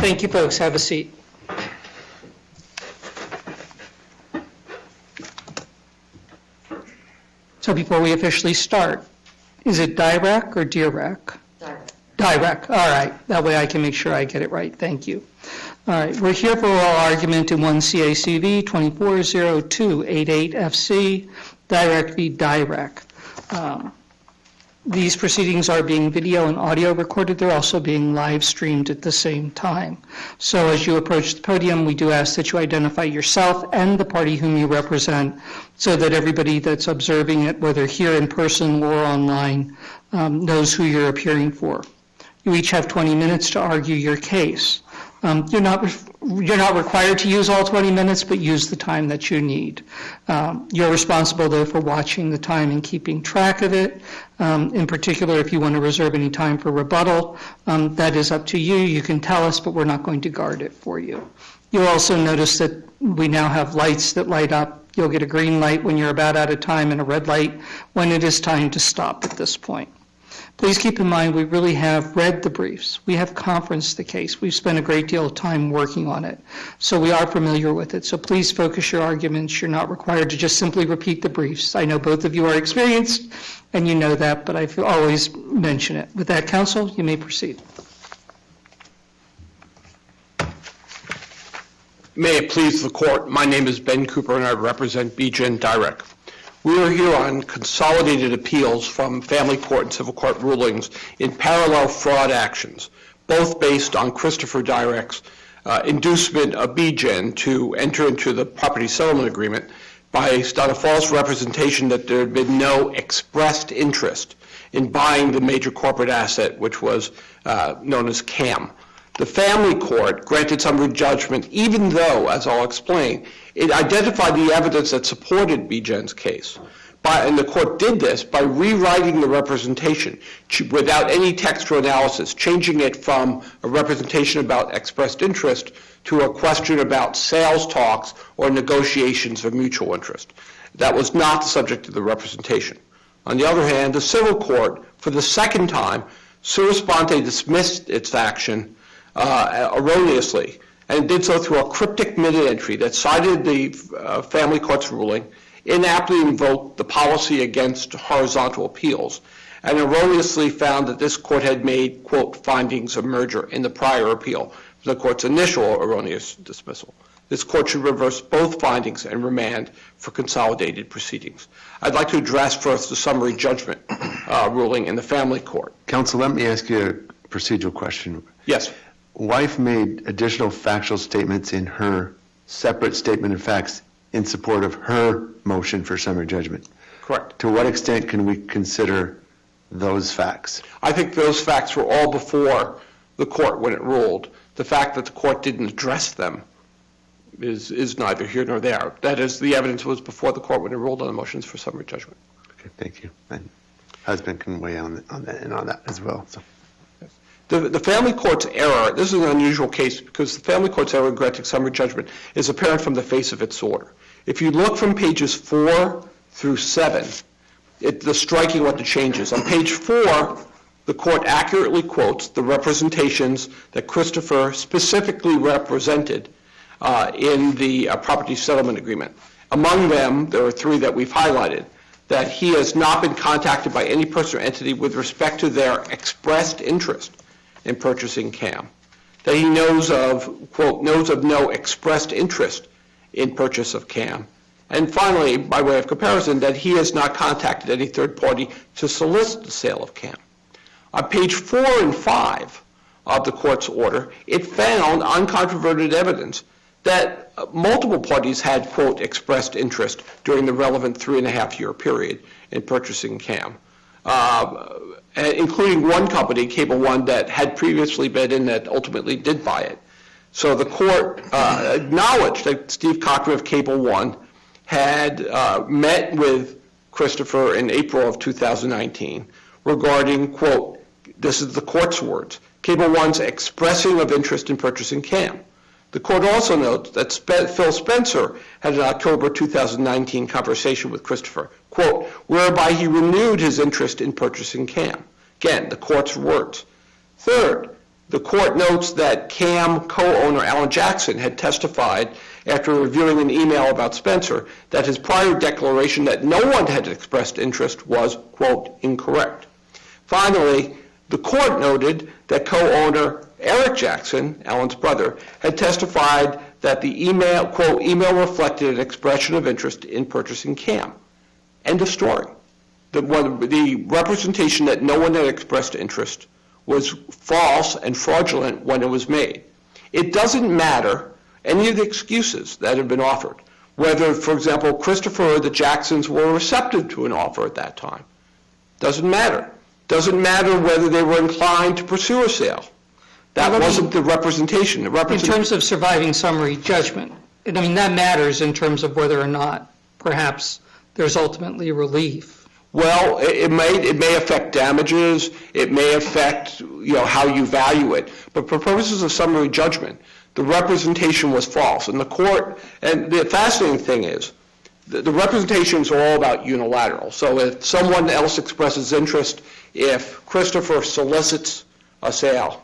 Thank you, folks. Have a seat. So before we officially start, is it Dyrek or Dyrek? Dyrek. Dyrek. All right. That way I can make sure I get it right. Thank you. All right. We're here for oral argument in 1 CACV 240288FC, Dyrek v. Dyrek. These proceedings are being video and audio recorded. They're also being live streamed at the same time. So as you approach the podium, we do ask that you identify yourself and the party whom you represent so that everybody that's observing it, whether here in person or online, knows who you're appearing for. You each have 20 minutes to argue your case. You're not required to use all 20 minutes, but use the time that you need. You're responsible, though, for watching the time and keeping track of it. In particular, if you want to reserve any time for rebuttal, that is up to you. You can tell us, but we're not going to guard it for you. You'll also notice that we now have lights that light up. You'll get a green light when you're about out of time and a red light when it is time to stop at this point. Please keep in mind we really have read the briefs. We have conferenced the case. We've spent a great deal of time working on it. So we are familiar with it. So please focus your arguments. You're not required to just simply repeat the briefs. I know both of you are experienced, and you know that, but I always mention it. With that, counsel, you may proceed. May it please the court, my name is Ben Cooper and I represent BJ and Dyrek. We are here on consolidated appeals from family court and civil court rulings in parallel fraud actions, both based on Christopher Dyrek's inducement of BJ to enter into the property settlement agreement based on a false representation that there had been no expressed interest in buying the major corporate asset, which was known as CAM. The family court granted summary judgment, even though, as I'll explain, it identified the evidence that supported BJ's case. And the court did this by rewriting the representation without any textual analysis, changing it from a representation about expressed interest to a question about sales talks or negotiations of mutual interest. That was not the subject of the representation. On the other hand, the civil court, for the second time, sua sponte dismissed its action erroneously, and did so through a cryptic minute entry that cited the family court's ruling, inaptly invoked the policy against horizontal appeals, and erroneously found that this court had made, quote, findings of merger in the prior appeal, the court's initial erroneous dismissal. This court should reverse both findings and remand for consolidated proceedings. I'd like to address first the summary judgment ruling in the family court. Counsel, let me ask you a procedural question. Yes. Wife made additional factual statements in her separate statement of facts in support of her motion for summary judgment. Correct. To what extent can we consider those facts? I think those facts were all before the court when it ruled. The fact that the court didn't address them is neither here nor there. That is, the evidence was before the court when it ruled on the motions for summary judgment. Okay, thank you. My husband can weigh on that and on that as well. So. The family court's error, this is an unusual case because the family court's error in granting summary judgment is apparent from the face of its order. If you look from pages 4 through 7, the striking what the changes. On page 4, the court accurately quotes the representations that Christopher specifically represented in the property settlement agreement. Among them, there are 3 that we've highlighted. That he has not been contacted by any person or entity with respect to their expressed interest in purchasing CAM. That he knows of, quote, knows of no expressed interest in purchase of CAM. And finally, by way of comparison, that he has not contacted any third party to solicit the sale of CAM. On page 4 and 5 of the court's order, it found uncontroverted evidence that multiple parties had, quote, expressed interest during the relevant 3.5-year period in purchasing CAM, including one company, Cable One, that had previously bid in that ultimately did buy it. So the court acknowledged that Steve Cochran of Cable One had met with Christopher in April of 2019 regarding, quote, this is the court's words, Cable One's expressing of interest in purchasing CAM. The court also notes that Phil Spencer had an October 2019 conversation with Christopher, quote, whereby he renewed his interest in purchasing CAM. Again, the court's words. Third, The court notes that CAM co-owner Alan Jackson had testified after reviewing an email about Spencer that his prior declaration that no one had expressed interest was, quote, incorrect. Finally, the court noted that co-owner Eric Jackson, Alan's brother, had testified that the email, quote, email reflected an expression of interest in purchasing CAM. End of story. The representation that no one had expressed interest was false and fraudulent when it was made. It doesn't matter any of the excuses that have been offered, whether, for example, Christopher or the Jacksons were receptive to an offer at that time. Doesn't matter. Doesn't matter whether they were inclined to pursue a sale. That wasn't the representation. In terms of surviving summary judgment, I mean, that matters in terms of whether or not perhaps there's ultimately relief. Well, it may affect damages. It may affect, how you value it. But for purposes of summary judgment, the representation was false. And the court, and the fascinating thing is, the representations are all about unilateral. So if someone else expresses interest, if Christopher solicits a sale,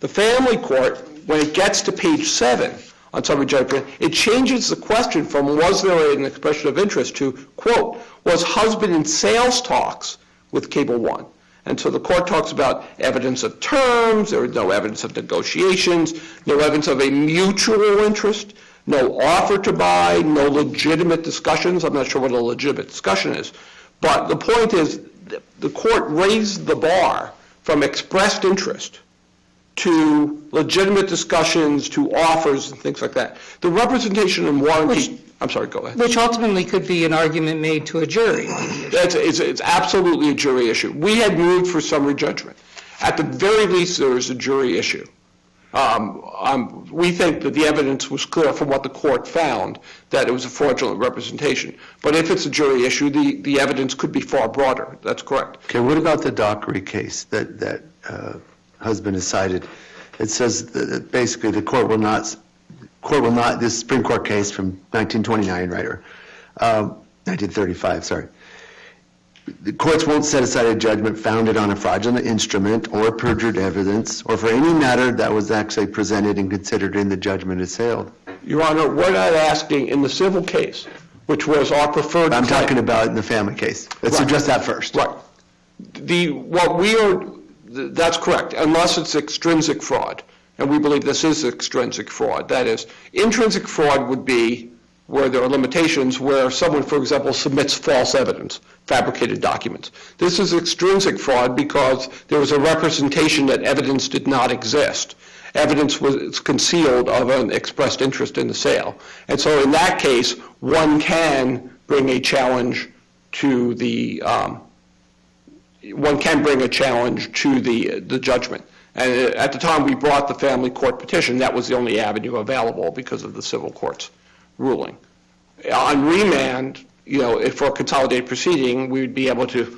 the family court, when it gets to page 7 on summary judgment, it changes the question from was there an expression of interest to, quote, was husband in sales talks with Cable One? And so the court talks about evidence of terms, there was no evidence of negotiations, no evidence of a mutual interest, no offer to buy, no legitimate discussions. I'm not sure what a legitimate discussion is. But the point is the court raised the bar from expressed interest to legitimate discussions, to offers and things like that. The representation and warranty, I'm sorry, go ahead. Which ultimately could be an argument made to a jury. It's absolutely a jury issue. We had moved for summary judgment. At the very least, there is a jury issue. We think that the evidence was clear from what the court found that it was a fraudulent representation. But if it's a jury issue, the evidence could be far broader. That's correct. Okay, what about the Dockery case that husband has cited? It says that basically the court will not, this Supreme Court case from 1929, right, or 1935, sorry. The courts won't set aside a judgment founded on a fraudulent instrument or perjured evidence or for any matter that was actually presented and considered in the judgment assailed. Your Honor, we're not asking in the civil case, which was our preferred I'm claim. talking about in the family case. Let's address that first. Right. That's correct, unless it's extrinsic fraud. And we believe this is extrinsic fraud. That is, intrinsic fraud would be where there are limitations, where someone, for example, submits false evidence, fabricated documents. This is extrinsic fraud because there was a representation that evidence did not exist. Evidence was concealed of an expressed interest in the sale. And so in that case, one can bring a challenge to the judgment. And at the time we brought the family court petition, that was the only avenue available because of the civil court's ruling. On remand, if for a consolidated proceeding, we would be able to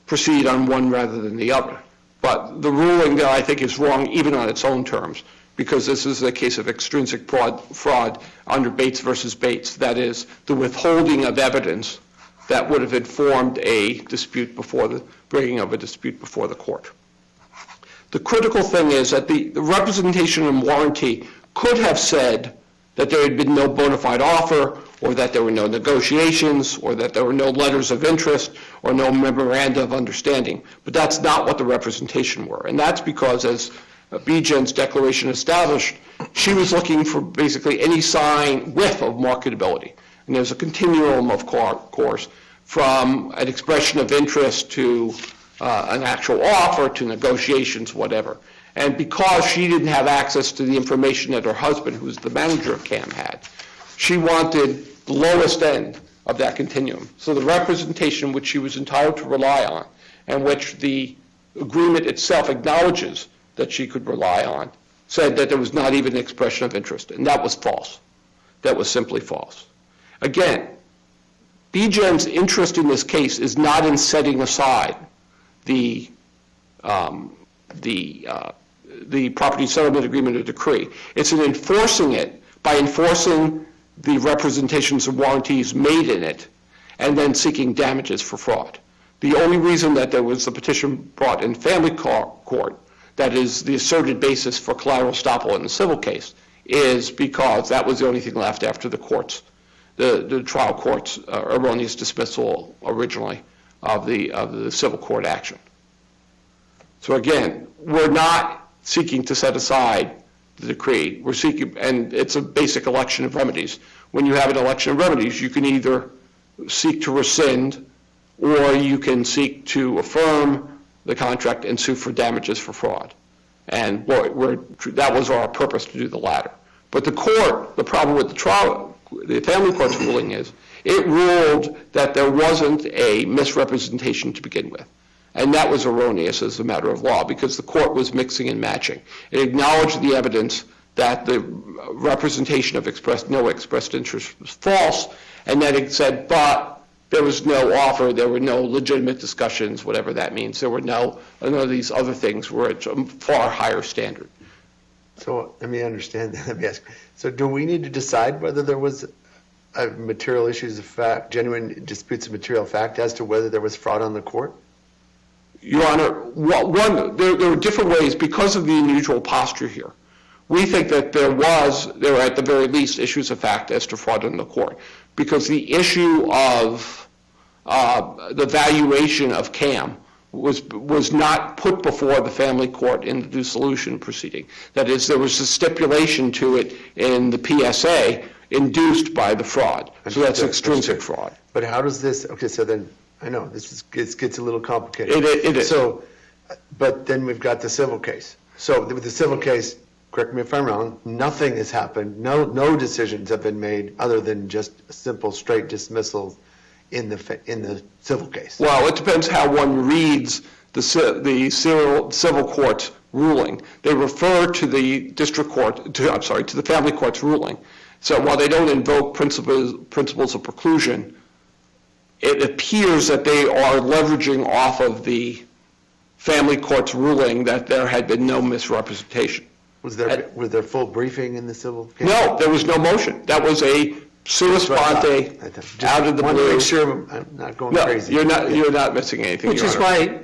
proceed on one rather than the other. But the ruling that I think is wrong even on its own terms, because this is a case of extrinsic fraud under Bates versus Bates. That is, the withholding of evidence that would have informed a dispute before the bringing of a dispute before the court. The critical thing is that the representation and warranty could have said that there had been no bona fide offer, or that there were no negotiations, or that there were no letters of interest, or no memoranda of understanding. But that's not what the representation were. And that's because, as Bijan's declaration established, she was looking for basically any sign, whiff of marketability. And there's a continuum, of course, from an expression of interest to an actual offer to negotiations, whatever. And because she didn't have access to the information that her husband, who was the manager of CAM, had, she wanted the lowest end of that continuum. So the representation which she was entitled to rely on, and which the agreement itself acknowledges that she could rely on, said that there was not even an expression of interest. And that was false. That was simply false. Again, Bijan's interest in this case is not in setting aside the property settlement agreement or decree. It's in enforcing it by enforcing the representations and warranties made in it and then seeking damages for fraud. The only reason that there was a petition brought in family court that is the asserted basis for collateral estoppel in the civil case, is because that was the only thing left after the trial court's erroneous dismissal originally of the civil court action. So again, we're not seeking to set aside the decree. We're seeking, and it's a basic election of remedies. When you have an election of remedies, you can either seek to rescind or you can seek to affirm the contract and sue for damages for fraud. And that was our purpose, to do the latter. But the problem with the family court's ruling is it ruled that there wasn't a misrepresentation to begin with. And that was erroneous as a matter of law because the court was mixing and matching. It acknowledged the evidence that the representation of no expressed interest was false, and then it said, but there was no offer, there were no legitimate discussions, whatever that means. There were none of these other things were at a far higher standard. So let me understand that. Let me ask. So do we need to decide whether there was material issues of fact, genuine disputes of material fact as to whether there was fraud on the court? Your Honor, there are different ways because of the unusual posture here. We think that there were at the very least issues of fact as to fraud in the court because the issue of the valuation of CAM was not put before the family court in the dissolution proceeding. That is, there was a stipulation to it in the PSA induced by the fraud. So that's extrinsic fraud. But how does this, okay, so then, I know, this gets a little complicated. It is. So, but then we've got the civil case. So with the civil case, correct me if I'm wrong, nothing has happened, no decisions have been made other than just a simple straight dismissal in the civil case. Well, it depends how one reads the civil court's ruling. They refer to the to the family court's ruling. So while they don't invoke principles of preclusion, it appears that they are leveraging off of the family court's ruling that there had been no misrepresentation. Was there full briefing in the civil case? No, there was no motion. That was a sua sponte, out of the blue. To make sure I'm not going crazy. You're not missing anything. Which is why,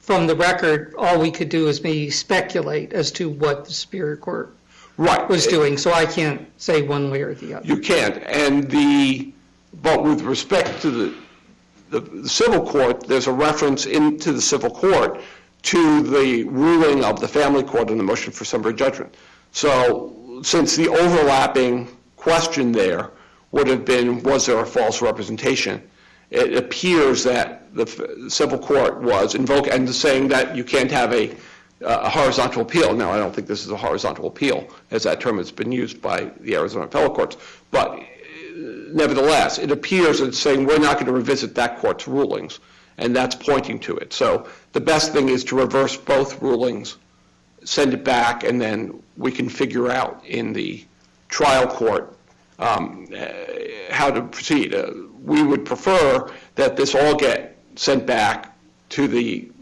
from the record, all we could do is maybe speculate as to what the Superior Court was doing. So I can't say one way or the other. You can't. But with respect to the civil court, there's a reference into the civil court to the ruling of the family court in the motion for summary judgment. So since the overlapping question there would have been, was there a false representation, it appears that the civil court was invoking and saying that you can't have a horizontal appeal. Now, I don't think this is a horizontal appeal, as that term has been used by the Arizona appellate courts, but nevertheless, it appears it's saying we're not going to revisit that court's rulings, and that's pointing to it. So the best thing is to reverse both rulings, send it back, and then we can figure out in the trial court how to proceed. We would prefer that this all get sent back to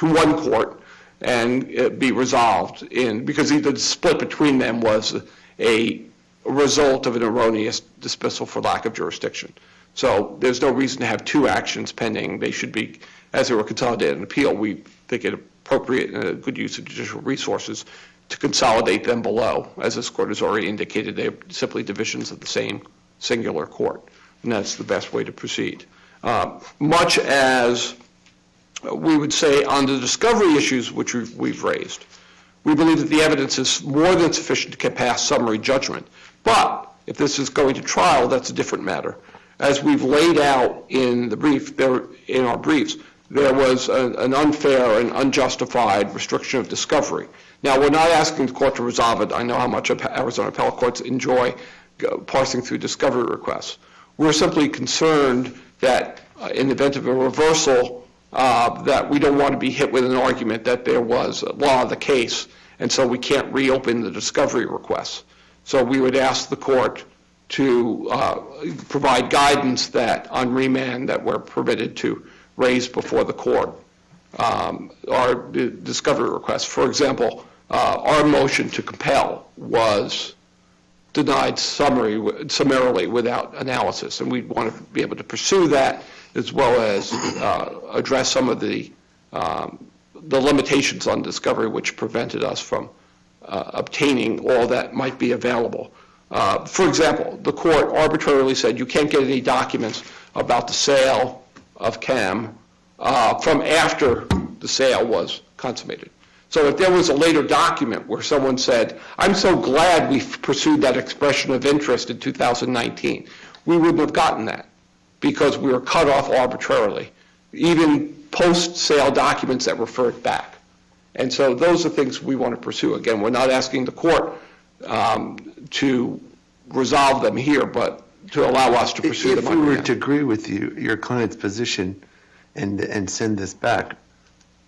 one court and be resolved because the split between them was a result of an erroneous dismissal for lack of jurisdiction. So there's no reason to have two actions pending. They should be, as they were consolidated in appeal, we think it appropriate and a good use of judicial resources to consolidate them below. As this court has already indicated, they are simply divisions of the same singular court, and that's the best way to proceed. Much as we would say on the discovery issues which we've raised, we believe that the evidence is more than sufficient to get past summary judgment. But if this is going to trial, that's a different matter. As we've laid out in our briefs, there was an unfair and unjustified restriction of discovery. Now, we're not asking the court to resolve it. I know how much Arizona appellate courts enjoy parsing through discovery requests. We're simply concerned that in the event of a reversal, that we don't want to be hit with an argument that there was a law of the case, and so we can't reopen the discovery requests. So we would ask the court to provide guidance that on remand that we're permitted to raise before the court our discovery requests. For example, our motion to compel was denied summarily without analysis, and we want to be able to pursue that as well as address some of the the limitations on discovery which prevented us from obtaining all that might be available. For example, the court arbitrarily said you can't get any documents about the sale of CAM from after the sale was consummated. So if there was a later document where someone said, I'm so glad we pursued that expression of interest in 2019, we wouldn't have gotten that because we were cut off arbitrarily, even post-sale documents that referred back. And so those are things we want to pursue. Again, we're not asking the court to resolve them here, but to allow us to pursue them. If we were to agree with you, your client's position, and send this back,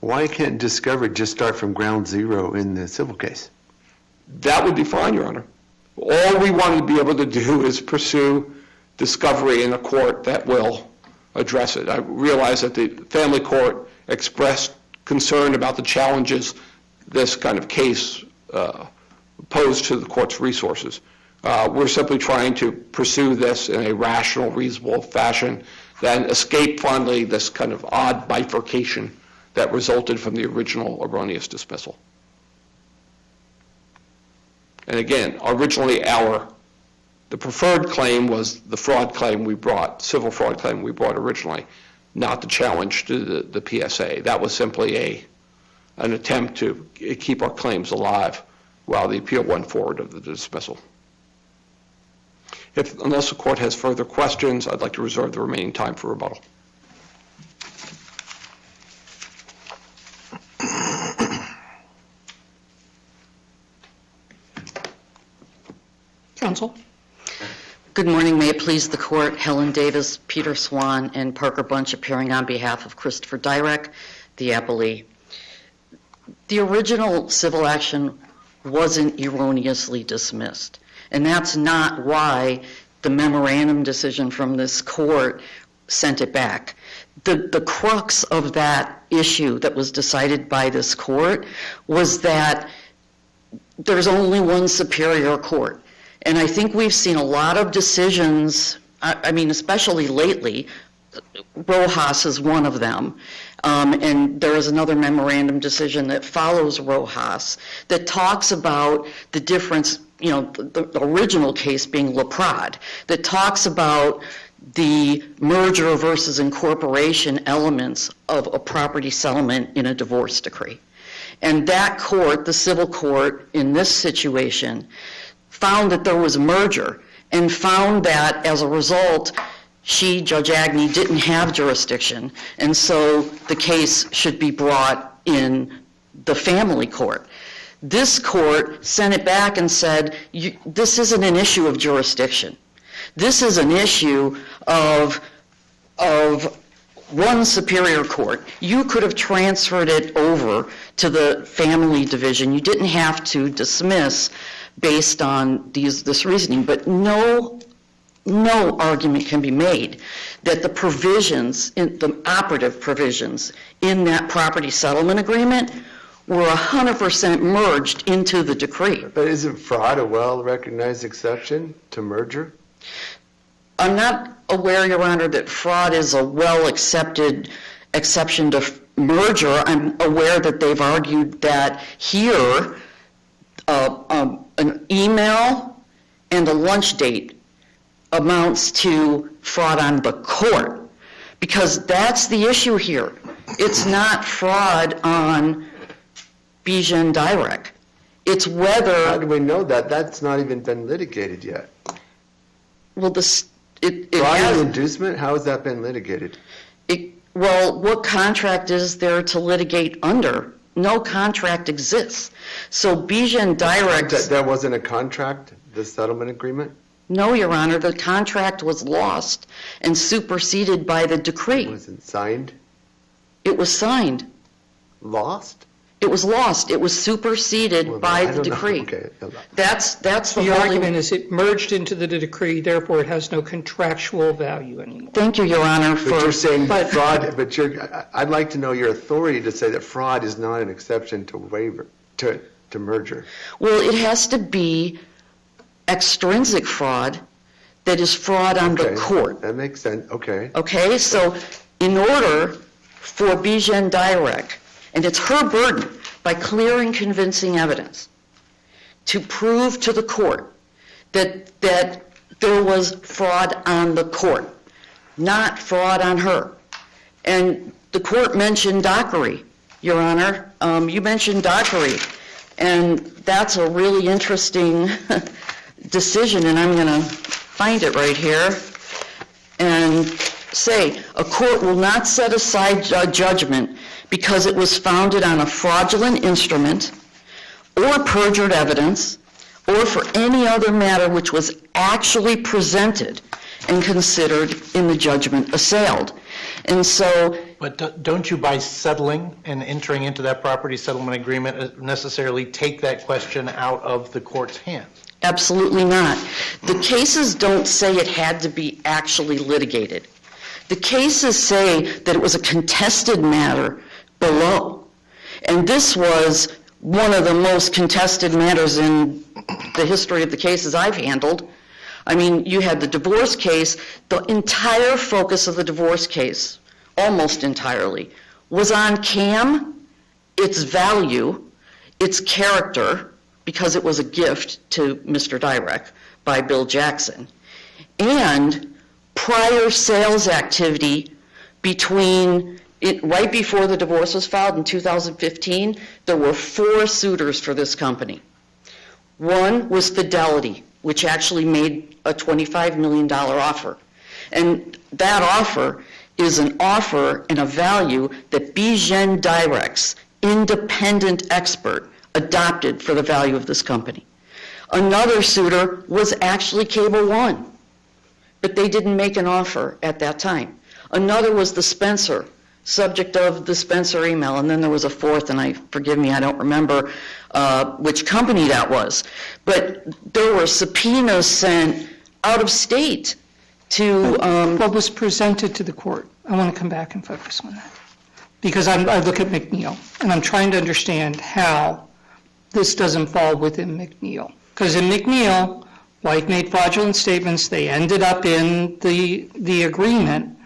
why can't discovery just start from ground zero in the civil case? That would be fine, Your Honor. All we want to be able to do is pursue discovery in a court that will address it. I realize that the family court expressed concern about the challenges this kind of case posed to the court's resources. We're simply trying to pursue this in a rational, reasonable fashion, then escape finally this kind of odd bifurcation that resulted from the original erroneous dismissal. And again, originally the preferred claim was the fraud claim we brought, civil fraud claim we brought originally, not the challenge to the PSA. That was simply an attempt to keep our claims alive while the appeal went forward of the dismissal. Unless the court has further questions, I'd like to reserve the remaining time for rebuttal. Counsel? Good morning. May it please the court. Helen Davis, Peter Swan, and Parker Bunch appearing on behalf of Christopher Dyrek, the appellee. The original civil action wasn't erroneously dismissed, and that's not why the memorandum decision from this court sent it back. The crux of that issue that was decided by this court was that there's only one superior court. And I think we've seen a lot of decisions, I mean, especially lately, Rojas is one of them. And there is another memorandum decision that follows Rojas that talks about the difference, you know, the original case being LaPrade, that talks about the merger versus incorporation elements of a property settlement in a divorce decree. And that court, the civil court in this situation, found that there was a merger and found that as a result, Judge Agnew, didn't have jurisdiction, and so the case should be brought in the family court. This court sent it back and said, this isn't an issue of jurisdiction. This is an issue of one superior court. You could have transferred it over to the family division. You didn't have to dismiss based on this reasoning, but no argument can be made that the provisions, the operative provisions in that property settlement agreement were 100% merged into the decree. But isn't fraud a well-recognized exception to merger? I'm not aware, Your Honor, that fraud is a well-accepted exception to merger. I'm aware that they've argued that here, an email and a lunch date amounts to fraud on the court, because that's the issue here. It's not fraud on Bijan Dyrek. It's whether... How do we know that? That's not even been litigated yet. Well, it fraud has... and inducement, how has that been litigated? Well, what contract is there to litigate under? No contract exists. So Bijan Dyrek... There wasn't a contract, the settlement agreement? No, Your Honor, the contract was lost and superseded by the decree. Was it signed? It was signed. Lost? It was lost. It was superseded by the decree. Okay. That's The argument is it merged into the decree, therefore it has no contractual value anymore. Thank you, Your Honor, for... But you're saying fraud, but I'd like to know your authority to say that fraud is not an exception to waiver, to merger. Well, it has to be extrinsic fraud that is fraud on the court. That makes sense. Okay. Okay, so in order for Bijan Dyrek And it's her burden, by clear and convincing evidence, to prove to the court that there was fraud on the court, not fraud on her. And the court mentioned Dockery, Your Honor. You mentioned Dockery, and that's a really interesting decision, and I'm going to find it right here and say, a court will not set aside a judgment because it was founded on a fraudulent instrument or perjured evidence or for any other matter which was actually presented and considered in the judgment assailed. And so... But don't you, by settling and entering into that property settlement agreement, necessarily take that question out of the court's hands? Absolutely not. The cases don't say it had to be actually litigated. The cases say that it was a contested matter below. And this was one of the most contested matters in the history of the cases I've handled. I mean, you had the divorce case. The entire focus of the divorce case, almost entirely, was on CAM, its value, its character, because it was a gift to Mr. Dyrek by Bill Jackson, and prior sales activity between it, right before the divorce was filed in 2015, there were 4 suitors for this company. One was Fidelity, which actually made a $25 million offer. And that offer is an offer and a value that Bijan Dyrek's independent expert adopted for the value of this company. Another suitor was actually Cable One, but they didn't make an offer at that time. Another was the Spencer, subject of the Spencer email, and then there was a fourth, and forgive me, I don't remember which company that was. But there were subpoenas sent out of state to... What was presented to the court? I want to come back and focus on that. Because I look at McNeil, and I'm trying to understand how this doesn't fall within McNeil. Because in McNeil, White made fraudulent statements, they ended up in the agreement,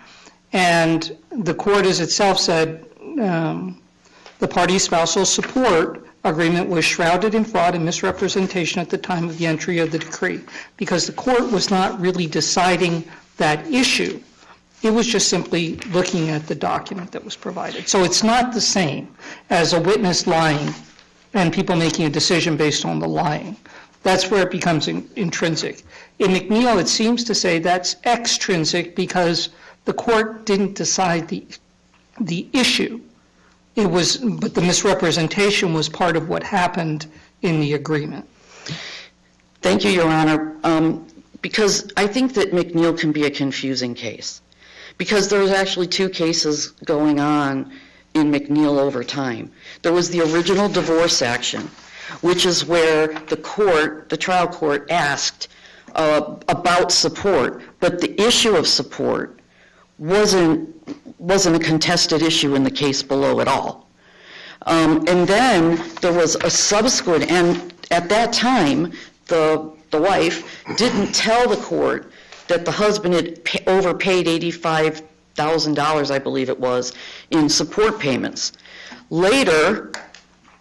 and the court as itself said the party's spousal support agreement was shrouded in fraud and misrepresentation at the time of the entry of the decree, because the court was not really deciding that issue. It was just simply looking at the document that was provided. So it's not the same as a witness lying and people making a decision based on the lying. That's where it becomes intrinsic. In McNeil, it seems to say that's extrinsic because the court didn't decide the issue. But the misrepresentation was part of what happened in the agreement. Thank you, Your Honor, because I think that McNeil can be a confusing case, because there was actually 2 cases going on in McNeil over time. There was the original divorce action, which is where the trial court asked about support, but the issue of support wasn't a contested issue in the case below at all. And then there was a subsequent, and at that time, the wife didn't tell the court that the husband had overpaid $85,000, I believe it was, in support payments. Later,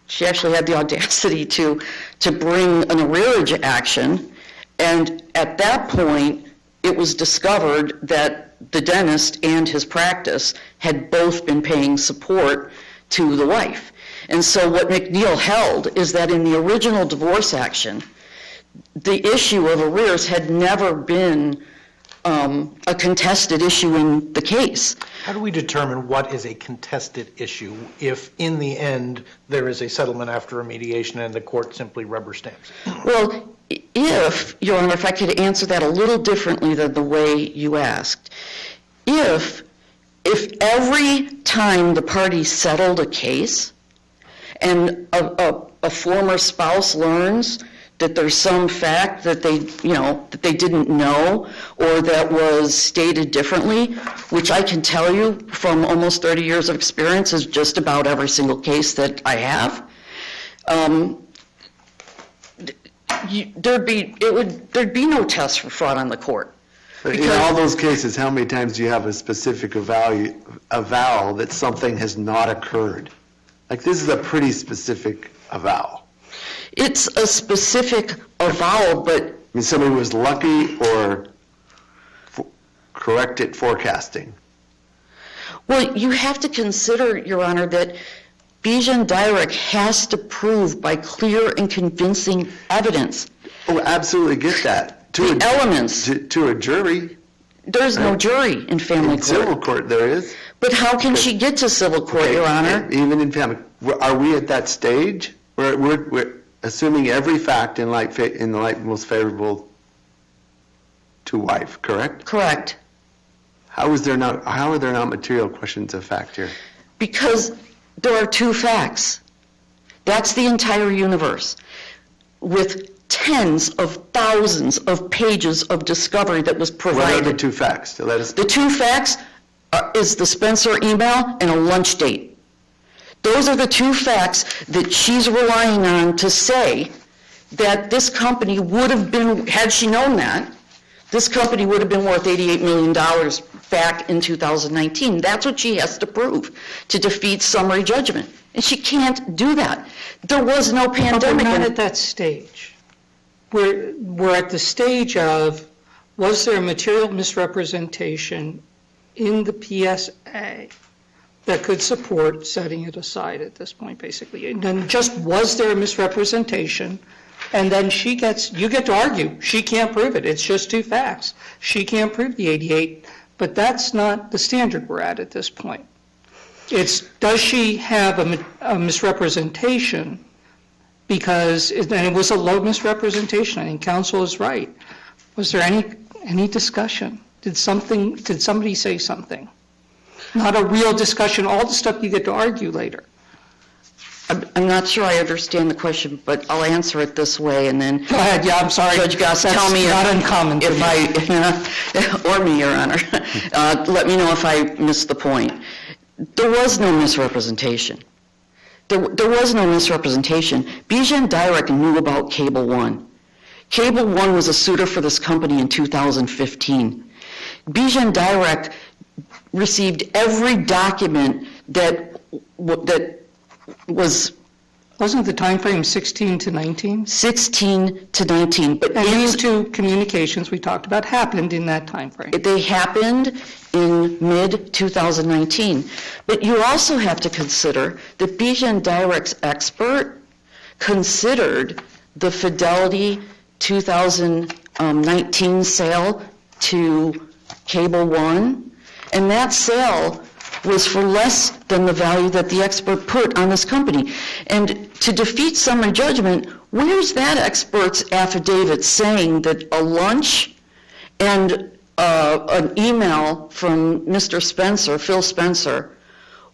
she actually had the audacity to bring an arrearage action, and at that point, it was discovered that the dentist and his practice had both been paying support to the wife. And so what McNeil held is that in the original divorce action, the issue of arrears had never been a contested issue in the case. How do we determine what is a contested issue if, in the end, there is a settlement after a mediation and the court simply rubber stamps it? Well, Your Honor, if I could answer that a little differently than the way you asked. If every time the party settled a case and a former spouse learns that there's some fact that they didn't know or that was stated differently, which I can tell you from almost 30 years of experience is just about every single case that I have, there'd be no test for fraud on the court. But in all those cases, how many times do you have a specific avowal that something has not occurred? Like, this is a pretty specific avowal. It's a specific avowal, but I mean, somebody was lucky or correct at forecasting. well, you have to consider, Your Honor, that Bijan Dyrek has to prove by clear and convincing evidence Oh, absolutely get that. the elements. To a jury, There's no jury in family in civil court. court there is. But how can she get to civil court, Your Honor? Even in family, are we at that stage? We're assuming every fact in the light most favorable to wife, correct? Correct. How are there not material questions of fact here? Because there are two facts. That's the entire universe, with tens of thousands of pages of discovery that was What are the provided. two facts? To let us. The two facts is the Spencer email and a lunch date. Those are the two facts that she's relying on to say that this company would have been, had she known that, this company would have been worth $88 million back in 2019. That's what she has to prove to defeat summary judgment. And she can't do that. There was no But we're pandemic. not at that stage. We're at the stage of, was there a material misrepresentation in the PSA that could support setting it aside at this point, basically? And then just, was there a misrepresentation? And then you get to argue, she can't prove it, it's just two facts. She can't prove the 88, but that's not the standard we're at this point. It's, does she have a misrepresentation? Because, and it was a low misrepresentation, I think counsel is right. Was there any discussion? Did somebody say something? Not a real discussion, all the stuff you get to argue later. I'm not sure I understand the question, but I'll answer it this way, and then Go ahead, yeah, I'm sorry. Judge Goss, That's tell me not uncommon for if me. or me, Your Honor. Let me know if I missed the point. There was no misrepresentation. There was no misrepresentation. Bijan Dyrek knew about Cable One. Cable One was a suitor for this company in 2015. Bijan Dyrek received every document that was Wasn't the time frame 16 to 19? 16 to 19. But And these two communications we talked about happened in that time frame. they happened in mid-2019. But you also have to consider that Bijan Dyrek's expert considered the Fidelity 2019 sale to Cable One, and that sale was for less than the value that the expert put on this company. And to defeat summary judgment, where's that expert's affidavit saying that a lunch and an email from Mr. Spencer, Phil Spencer,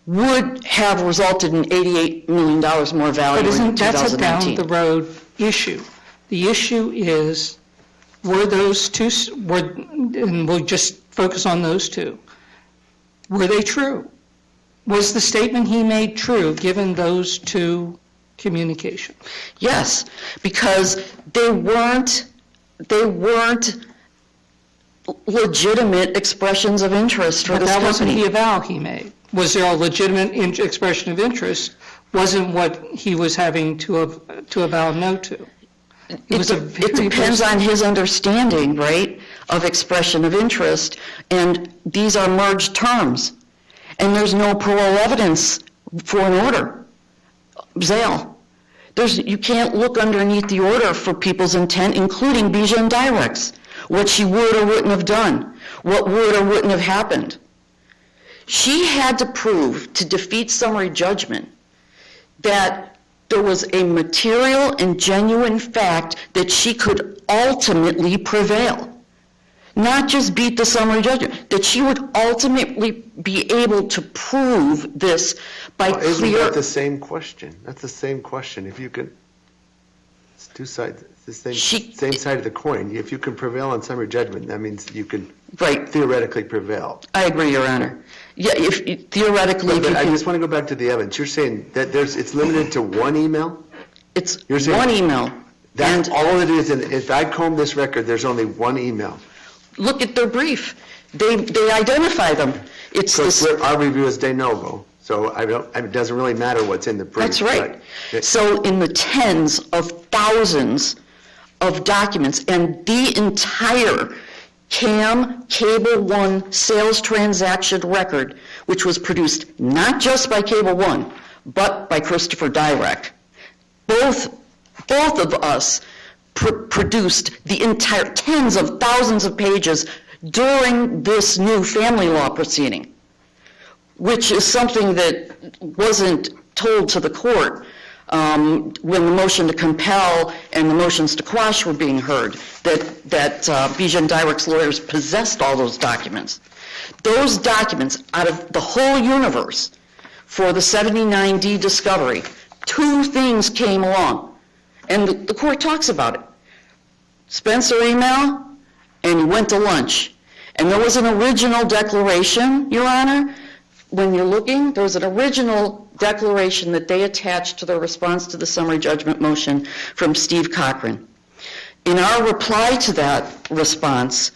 would have resulted in $88 million more value But in 2019? that's a down-the-road issue. The issue is, were those two, and we'll just focus on those two, were they true? Was the statement he made true, given those two communications? Yes, because they weren't legitimate expressions of interest for But this that wasn't company. the avowal he made. Was there a legitimate expression of interest? Wasn't what he was having to avow no to. It depends on his understanding, right, of expression of interest, and these are merged terms, and there's no parole evidence for an order. Zale. You can't look underneath the order for people's intent, including Bijan Dyrek's, what she would or wouldn't have done, what would or wouldn't have happened. She had to prove, to defeat summary judgment, that there was a material and genuine fact that she could ultimately prevail. Not just beat the summary judgment, that she would ultimately be able to prove this by Isn't clear... that the same question? That's the same question. If you could, it's two sides, it's the same side of the coin. If you can prevail on summary judgment, that means you can Right. theoretically prevail. I agree, Your Honor. Yeah, theoretically, if But you I can, just want to go back to the evidence. You're saying that it's limited to one email? it's you're saying one email. That's And all it is, and if I comb this record, there's only one email. look at their brief. They identify them. It's So this, our review is de novo. So it doesn't really matter what's in the brief. That's right. but So in the tens of thousands of documents, and the entire Cable One sales transaction record, which was produced not just by Cable One, but by Christopher Dyrek, both of us produced the entire tens of thousands of pages during this new family law proceeding, which is something that wasn't told to the court when the motion to compel and the motions to quash were being heard, that Bijan Dyrek's lawyers possessed all those documents. Those documents, out of the whole universe for the 79D discovery, 2 things came along, and the court talks about it. Spencer email, and he went to lunch. And there was an original declaration, Your Honor. When you're looking, there was an original declaration that they attached to their response to the summary judgment motion from Steve Cochran. In our reply to that response,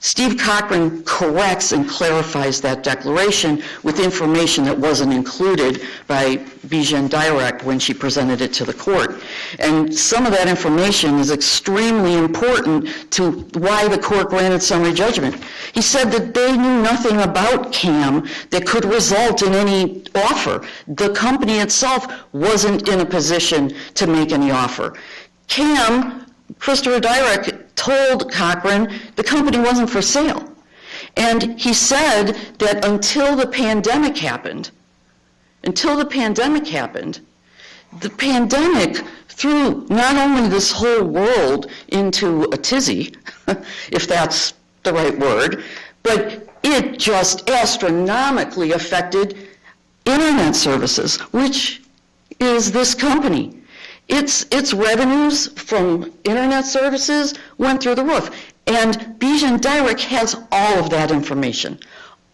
Steve Cochran corrects and clarifies that declaration with information that wasn't included by Bijan Dyrek when she presented it to the court. And some of that information is extremely important to why the court granted summary judgment. He said that they knew nothing about CAM that could result in any offer. The company itself wasn't in a position to make any offer. CAM, Christopher Dyrek told Cochran the company wasn't for sale. And he said that until the pandemic happened, the pandemic threw not only this whole world into a tizzy, if that's the right word, but it just astronomically affected internet services, which is this company. Its revenues from internet services went through the roof. And Bijan Dyrek has all of that information,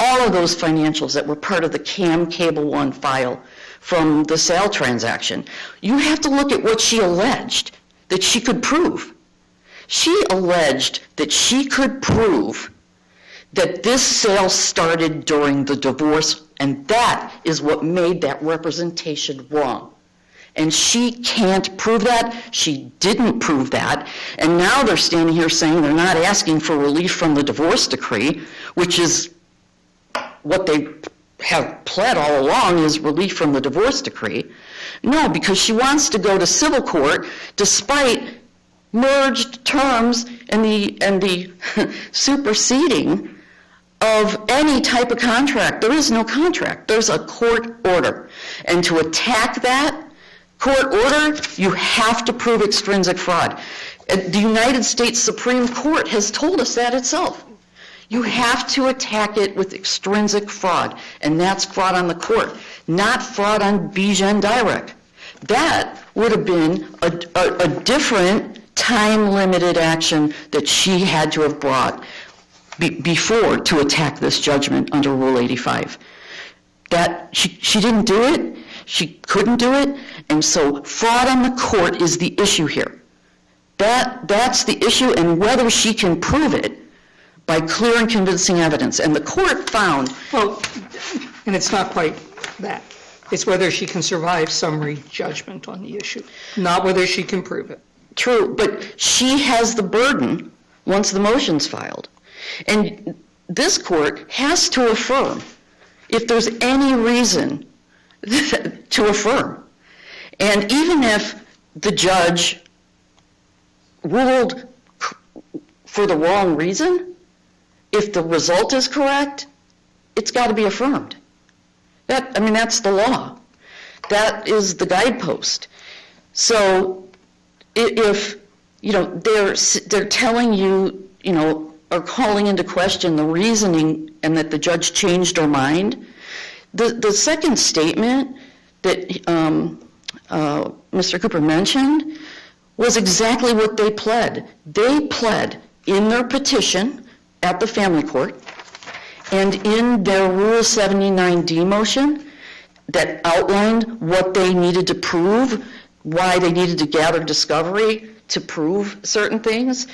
all of those financials that were part of the CAM Cable One file from the sale transaction. You have to look at what she alleged that she could prove. She alleged that she could prove that this sale started during the divorce, and that is what made that representation wrong. And she can't prove that. She didn't prove that. And now they're standing here saying they're not asking for relief from the divorce decree, which is what they have pled all along, is relief from the divorce decree. No, because she wants to go to civil court despite merged terms and the superseding of any type of contract. There is no contract. There's a court order. And to attack that court order, you have to prove extrinsic fraud. The United States Supreme Court has told us that itself. You have to attack it with extrinsic fraud, and that's fraud on the court, not fraud on Bijan Dyrek. That would have been a different time-limited action that she had to have brought before to attack this judgment under Rule 85. That she didn't do it. She couldn't do it, and so fraud on the court is the issue here. That's the issue, and whether she can prove it by clear and convincing evidence. And the court found... Well, and it's not quite that. It's whether she can survive summary judgment on the issue, not whether she can prove it. True, but she has the burden once the motion's filed. And this court has to affirm if there's any reason to affirm. And even if the judge ruled for the wrong reason, if the result is correct, it's got to be affirmed. That's the law. That is the guidepost. So if, they're telling you, or calling into question the reasoning and that the judge changed her mind, the second statement that Mr. Cooper mentioned was exactly what they pled. They pled in their petition at the family court and in their Rule 79D motion that outlined what they needed to prove, why they needed to gather discovery to prove certain things.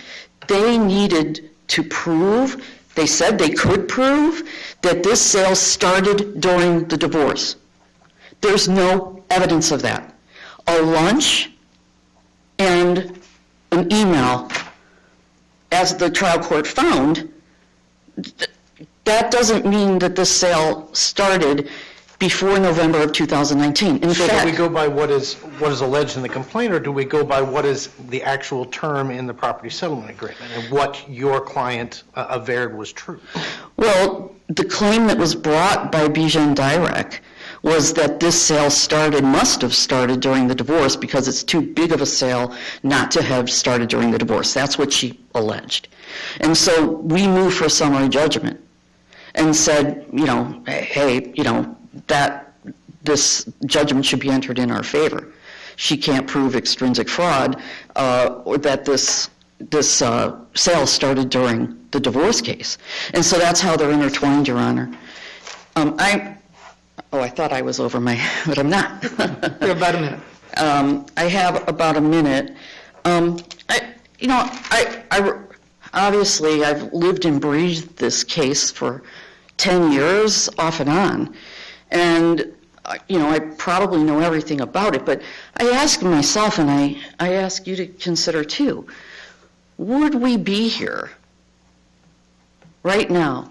They needed to prove They said they could prove that this sale started during the divorce. There's no evidence of that. A lunch and an email, as the trial court found, that doesn't mean that this sale started before November of 2019. In So do we fact, go by what is alleged in the complaint, or do we go by what is the actual term in the property settlement agreement and what your client averred was true? well, the claim that was brought by Bijan Dyrek was that this sale must have started during the divorce because it's too big of a sale not to have started during the divorce. That's what she alleged. And so we moved for summary judgment and said, hey, that this judgment should be entered in our favor. She can't prove extrinsic fraud or that this sale started during the divorce case. And so that's how they're intertwined, Your Honor. I thought I was over but I'm not. You have about a minute. I have about a minute. Obviously, I've lived and breathed this case for 10 years, off and on. And, I probably know everything about it, but I ask myself, and I ask you to consider too, would we be here right now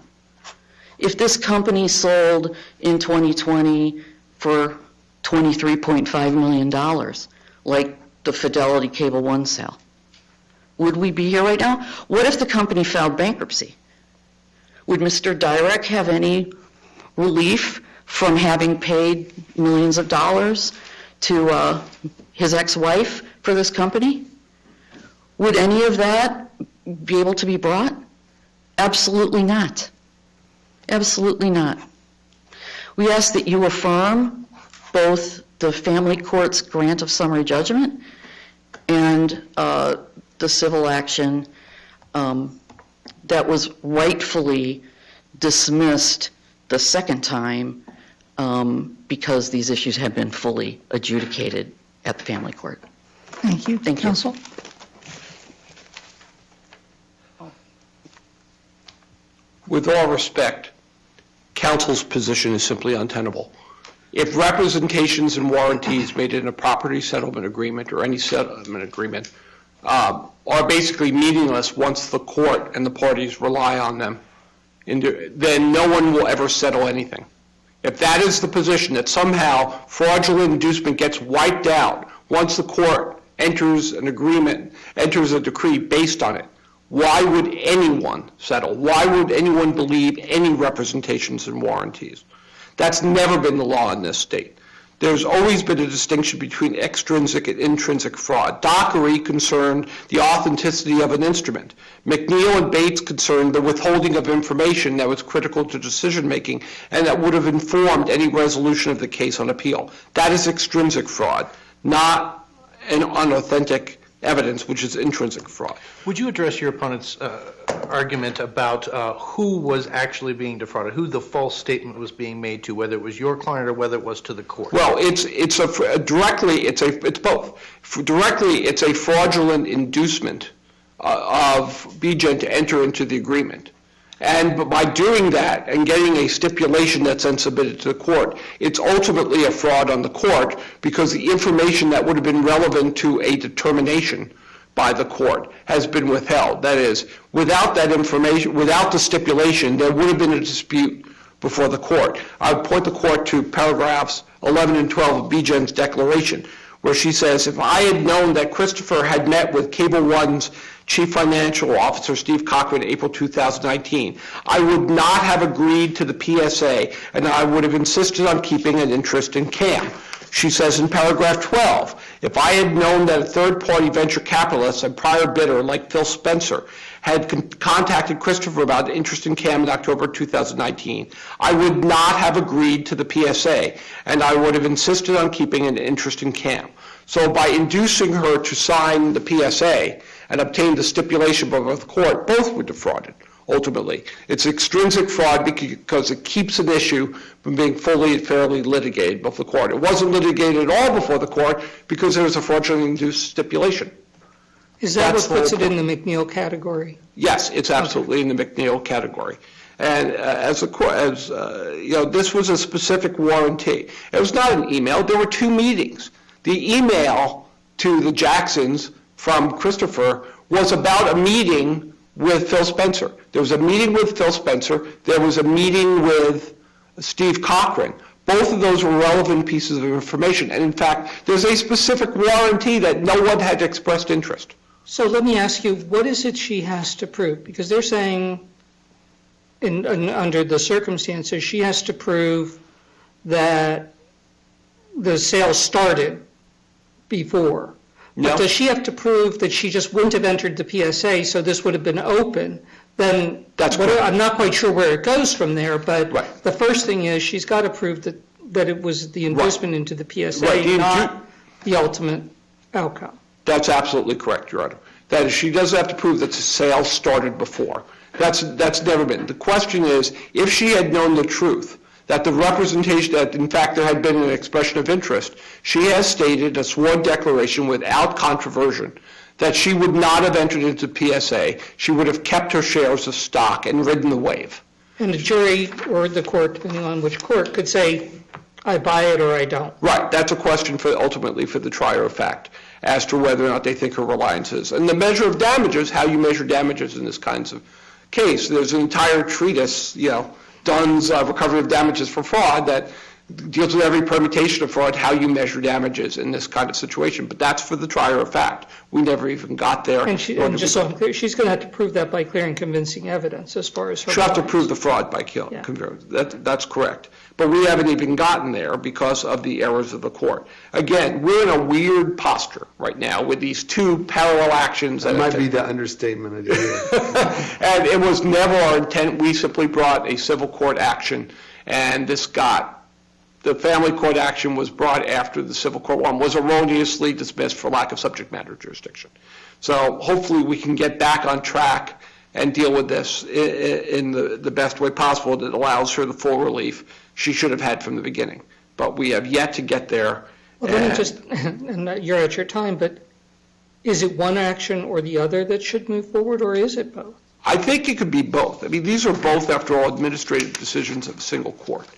if this company sold in 2020 for $23.5 million, like the Fidelity Cable One sale? Would we be here right now? What if the company filed bankruptcy? Would Mr. Dyrek have any relief from having paid millions of dollars to his ex-wife for this company? Would any of that be able to be brought? Absolutely not. Absolutely not. We ask that you affirm both the family court's grant of summary judgment and the civil action that was rightfully dismissed the second time because these issues have been fully adjudicated at the family court. Thank you. Thank you. Counsel? With all respect, counsel's position is simply untenable. If representations and warranties made in a property settlement agreement or any settlement agreement are basically meaningless once the court and the parties rely on them, then no one will ever settle anything. If that is the position, that somehow fraudulent inducement gets wiped out once the court enters an agreement, enters a decree based on it, why would anyone settle? Why would anyone believe any representations and warranties? That's never been the law in this state. There's always been a distinction between extrinsic and intrinsic fraud. Dockery concerned the authenticity of an instrument. McNeil and Bates concerned the withholding of information that was critical to decision-making and that would have informed any resolution of the case on appeal. That is extrinsic fraud, not an unauthentic evidence, which is intrinsic fraud. Would you address your opponent's argument about who was actually being defrauded, who the false statement was being made to, whether it was your client or whether it was to the court? Well, it's both. Directly, it's a fraudulent inducement of Bijan to enter into the agreement. And by doing that and getting a stipulation that's then submitted to the court, it's ultimately a fraud on the court because the information that would have been relevant to a determination by the court has been withheld. That is, without that information, without the stipulation, there would have been a dispute before the court. I would point the court to paragraphs 11 and 12 of Bijan's declaration, where she says, if I had known that Christopher had met with Cable One's Chief Financial Officer, Steve Cochran, in April 2019, I would not have agreed to the PSA, and I would have insisted on keeping an interest in CAM. She says in paragraph 12, if I had known that a third-party venture capitalist and prior bidder like Phil Spencer had contacted Christopher about an interest in CAM in October 2019, I would not have agreed to the PSA, and I would have insisted on keeping an interest in CAM. So by inducing her to sign the PSA and obtain the stipulation before the court, both were defrauded, ultimately. It's extrinsic fraud because it keeps an issue from being fully and fairly litigated before the court. It wasn't litigated at all before the court because there was a fraudulently induced stipulation. Is that That's what the puts whole it in the McNeil category? Yes, it's absolutely in the McNeil category. And this was a specific warranty. It was not an email. There were 2 meetings. The email to the Jacksons from Christopher was about a meeting with Phil Spencer. There was a meeting with Phil Spencer. There was a meeting with Steve Cochran. Both of those were relevant pieces of information. And in fact, there's a specific warranty that no one had expressed interest. So let me ask you, what is it she has to prove? Because they're saying, under the circumstances, she has to prove that the sale started before. No. But does she have to prove that she just wouldn't have entered the PSA, so this would have been open? Then That's correct. I'm not quite sure where it goes from there, but Right. the first thing is she's got to prove that it was the investment into the PSA, Right. not the ultimate outcome. That's absolutely correct, Your Honor. That is, she doesn't have to prove that the sale started before. That's never been. The question is, if she had known the truth, that the representation, that in fact there had been an expression of interest, she has stated a sworn declaration without controversy that she would not have entered into PSA. She would have kept her shares of stock and ridden the wave. And the jury or the court, depending on which court, could say, I buy it or I don't. Right, that's a question ultimately for the trier of fact as to whether or not they think her reliance is. And the measure of damages, how you measure damages in this kinds of case. There's an entire treatise, Dunn's Recovery of Damages for Fraud, that deals with every permutation of fraud, how you measure damages in this kind of situation. But that's for the trier of fact. We never even got there. And she's going to have to prove that by clear and convincing evidence as far as her She'll have to reliance. prove the fraud by That's correct. But we haven't even gotten there because of the errors of the court. Again, we're in a weird posture right now with these 2 parallel actions. That might be the understatement of the year. And it was never our intent. We simply brought a civil court action, and the family court action was brought after the civil court one was erroneously dismissed for lack of subject matter jurisdiction. So hopefully we can get back on track and deal with this in the best way possible that allows her the full relief she should have had from the beginning. But we have yet to get there. Well, let me just, and you're at your time, but is it one action or the other that should move forward, or is it both? I think it could be both. I mean, these are both, after all, administrative decisions of a single court.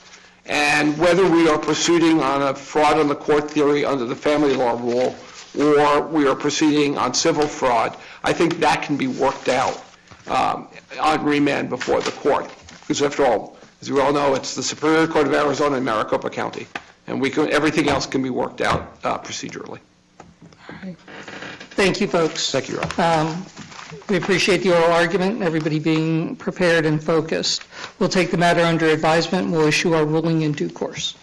And whether we are proceeding on a fraud on the court theory under the family law rule, or we are proceeding on civil fraud, I think that can be worked out on remand before the court. Because after all, as we all know, it's the Superior Court of Arizona in Maricopa County, and everything else can be worked out procedurally. Thank you, folks. Thank you, Your Honor. We appreciate the oral argument and everybody being prepared and focused. We'll take the matter under advisement and we'll issue our ruling in due course.